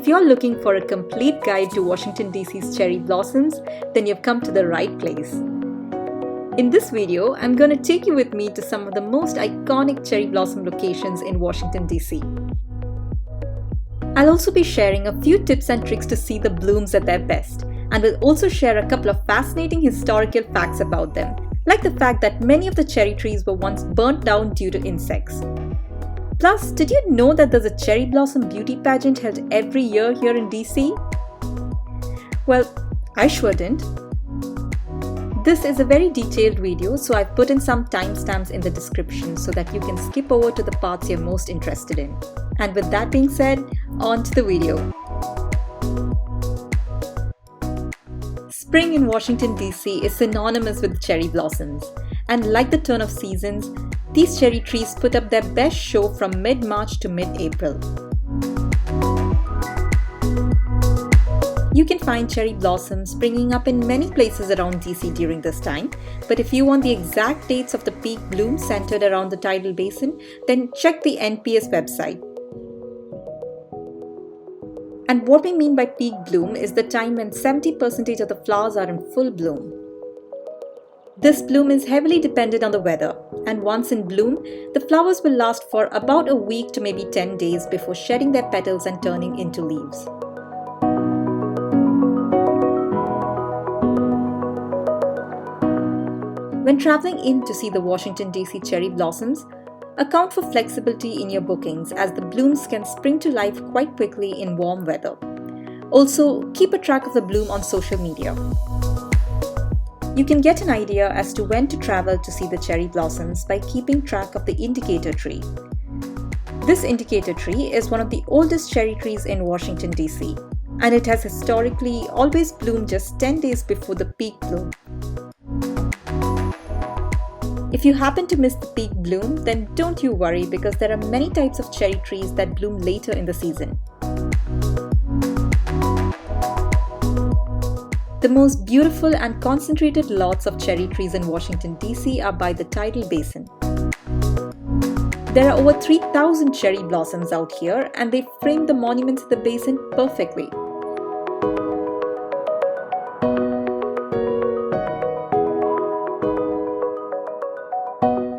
If you're looking for a complete guide to Washington DC's cherry blossoms, then you've come to the right place. In this video, I'm going to take you with me to some of the most iconic cherry blossom locations in Washington DC. I'll also be sharing a few tips and tricks to see the blooms at their best, and will also share a couple of fascinating historical facts about them, like the fact that many of the cherry trees were once burnt down due to insects. Plus, did you know that there's a cherry blossom beauty pageant held every year here in DC? Well, I sure didn't. This is a very detailed video, so I've put in some timestamps in the description so that you can skip over to the parts you're most interested in. And with that being said, on to the video. Spring in Washington DC is synonymous with cherry blossoms, and like the turn of seasons, these cherry trees put up their best show from mid-March to mid-April. You can find cherry blossoms springing up in many places around DC during this time, but if you want the exact dates of the peak bloom centered around the tidal basin, then check the NPS website. And what we mean by peak bloom is the time when 70% of the flowers are in full bloom. This bloom is heavily dependent on the weather, and once in bloom, the flowers will last for about a week to maybe 10 days before shedding their petals and turning into leaves. When traveling in to see the Washington DC cherry blossoms, account for flexibility in your bookings as the blooms can spring to life quite quickly in warm weather. Also, keep a track of the bloom on social media. You can get an idea as to when to travel to see the cherry blossoms by keeping track of the indicator tree. This indicator tree is one of the oldest cherry trees in Washington DC, and it has historically always bloomed just 10 days before the peak bloom. If you happen to miss the peak bloom, then don't you worry because there are many types of cherry trees that bloom later in the season. The most beautiful and concentrated lots of cherry trees in Washington DC are by the tidal basin. There are over 3,000 cherry blossoms out here, and they frame the monuments in the basin perfectly.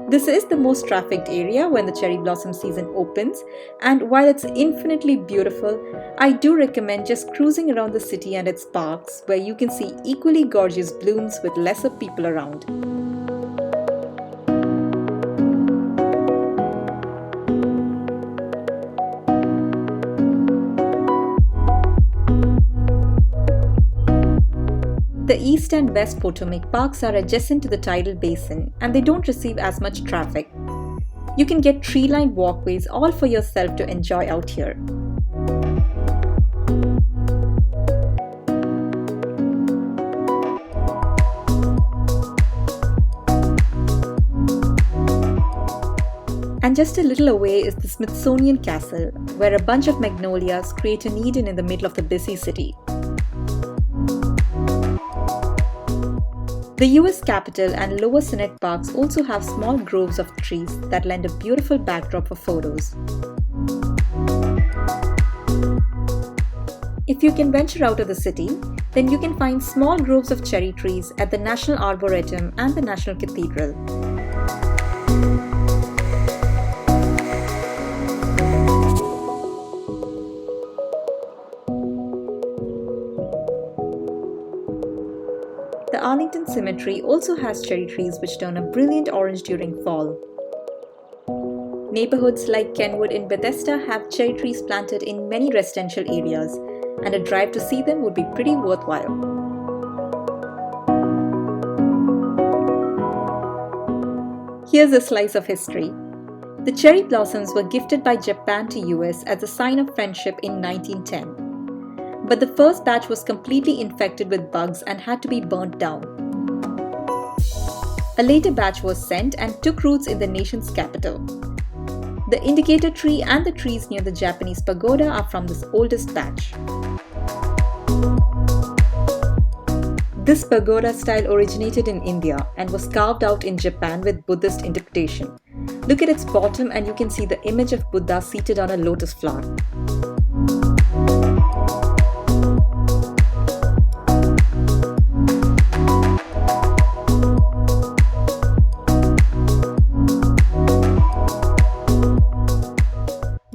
This is the most trafficked area when the cherry blossom season opens, and while it's infinitely beautiful, I do recommend just cruising around the city and its parks where you can see equally gorgeous blooms with lesser people around. The East and West Potomac parks are adjacent to the tidal basin and they don't receive as much traffic. You can get tree-lined walkways all for yourself to enjoy out here. And just a little away is the Smithsonian Castle, where a bunch of magnolias create an Eden in the middle of the busy city. The US Capitol and Lower Senate parks also have small groves of trees that lend a beautiful backdrop for photos. If you can venture out of the city, then you can find small groves of cherry trees at the National Arboretum and the National Cathedral. The Arlington Cemetery also has cherry trees which turn a brilliant orange during fall. Neighborhoods like Kenwood in Bethesda have cherry trees planted in many residential areas, and a drive to see them would be pretty worthwhile. Here's a slice of history. The cherry blossoms were gifted by Japan to US as a sign of friendship in 1910. But the first batch was completely infected with bugs and had to be burnt down. A later batch was sent and took roots in the nation's capital. The indicator tree and the trees near the Japanese pagoda are from this oldest batch. This pagoda style originated in India and was carved out in Japan with Buddhist interpretation. Look at its bottom and you can see the image of Buddha seated on a lotus flower.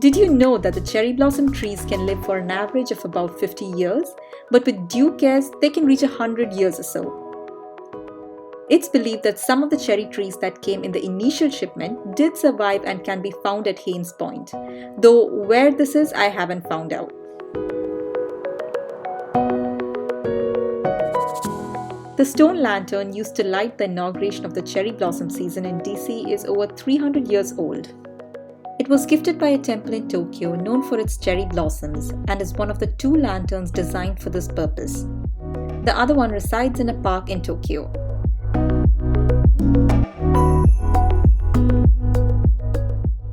Did you know that the cherry blossom trees can live for an average of about 50 years, but with due care, they can reach 100 years or so? It's believed that some of the cherry trees that came in the initial shipment did survive and can be found at Haynes Point, though where this is, I haven't found out. The stone lantern used to light the inauguration of the cherry blossom season in DC is over 300 years old. It was gifted by a temple in Tokyo known for its cherry blossoms and is one of the 2 lanterns designed for this purpose. The other one resides in a park in Tokyo.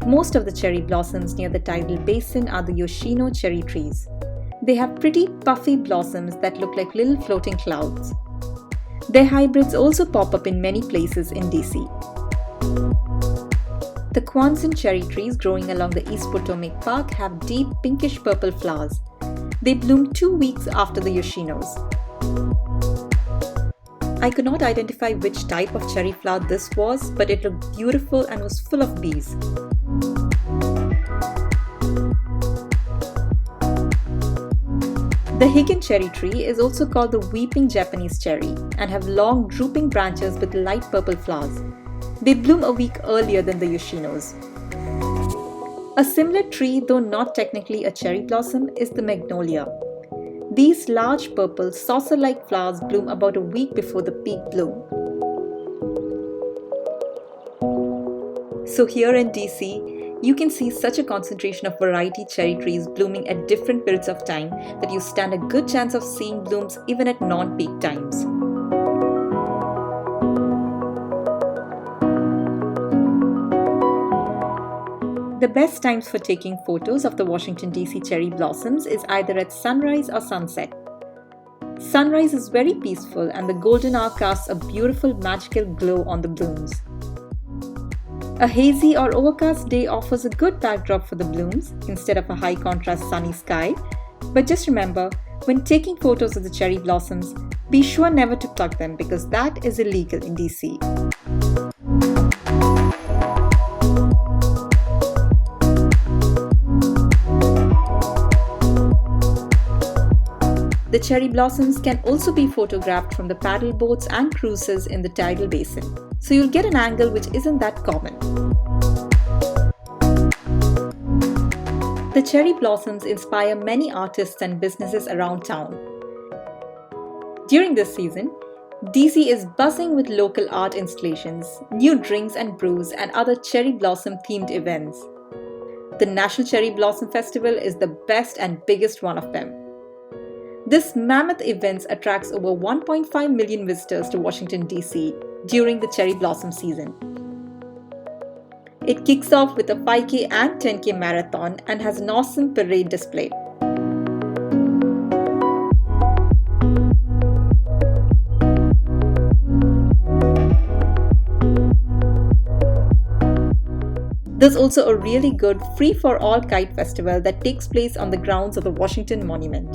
Most of the cherry blossoms near the tidal basin are the Yoshino cherry trees. They have pretty puffy blossoms that look like little floating clouds. Their hybrids also pop up in many places in DC. The Kwanzan cherry trees growing along the East Potomac Park have deep pinkish purple flowers. They bloom 2 weeks after the Yoshinos. I could not identify which type of cherry flower this was, but it looked beautiful and was full of bees. The Higgin cherry tree is also called the weeping Japanese cherry and have long drooping branches with light purple flowers. They bloom a week earlier than the Yoshinos. A similar tree, though not technically a cherry blossom, is the magnolia. These large purple saucer-like flowers bloom about a week before the peak bloom. So here in DC, you can see such a concentration of variety cherry trees blooming at different periods of time that you stand a good chance of seeing blooms even at non-peak times. The best times for taking photos of the Washington DC cherry blossoms is either at sunrise or sunset. Sunrise is very peaceful and the golden hour casts a beautiful magical glow on the blooms. A hazy or overcast day offers a good backdrop for the blooms instead of a high contrast sunny sky. But just remember, when taking photos of the cherry blossoms, be sure never to pluck them because that is illegal in DC. The cherry blossoms can also be photographed from the paddle boats and cruises in the tidal basin, so you'll get an angle which isn't that common. The cherry blossoms inspire many artists and businesses around town. During this season, DC is buzzing with local art installations, new drinks and brews, and other cherry blossom themed events. The National Cherry Blossom Festival is the best and biggest one of them. This mammoth event attracts over 1.5 million visitors to Washington, D.C. during the cherry blossom season. It kicks off with a 5K and 10K marathon and has an awesome parade display. There's also a really good free-for-all kite festival that takes place on the grounds of the Washington Monument.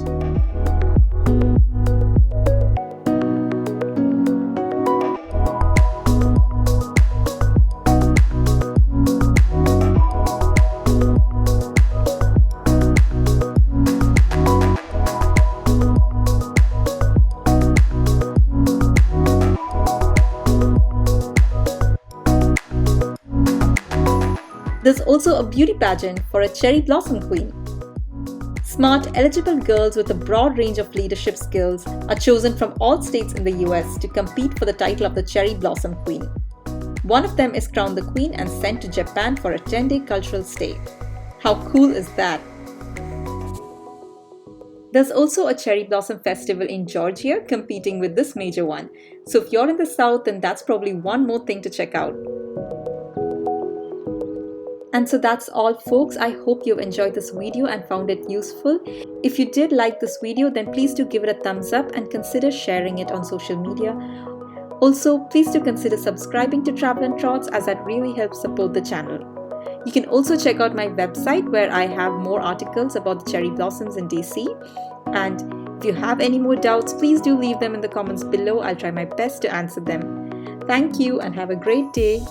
There's also a beauty pageant for a cherry blossom queen. Smart, eligible girls with a broad range of leadership skills are chosen from all states in the US to compete for the title of the cherry blossom queen. One of them is crowned the queen and sent to Japan for a 10-day cultural stay. How cool is that? There's also a cherry blossom festival in Georgia competing with this major one. So if you're in the south, then that's probably one more thing to check out. And so that's all, folks. I hope you've enjoyed this video and found it useful. If you did like this video, then please do give it a thumbs up and consider sharing it on social media. Also, please do consider subscribing to Travel and Trots as that really helps support the channel. You can also check out my website where I have more articles about the cherry blossoms in DC. And if you have any more doubts, please do leave them in the comments below. I'll try my best to answer them. Thank you and have a great day.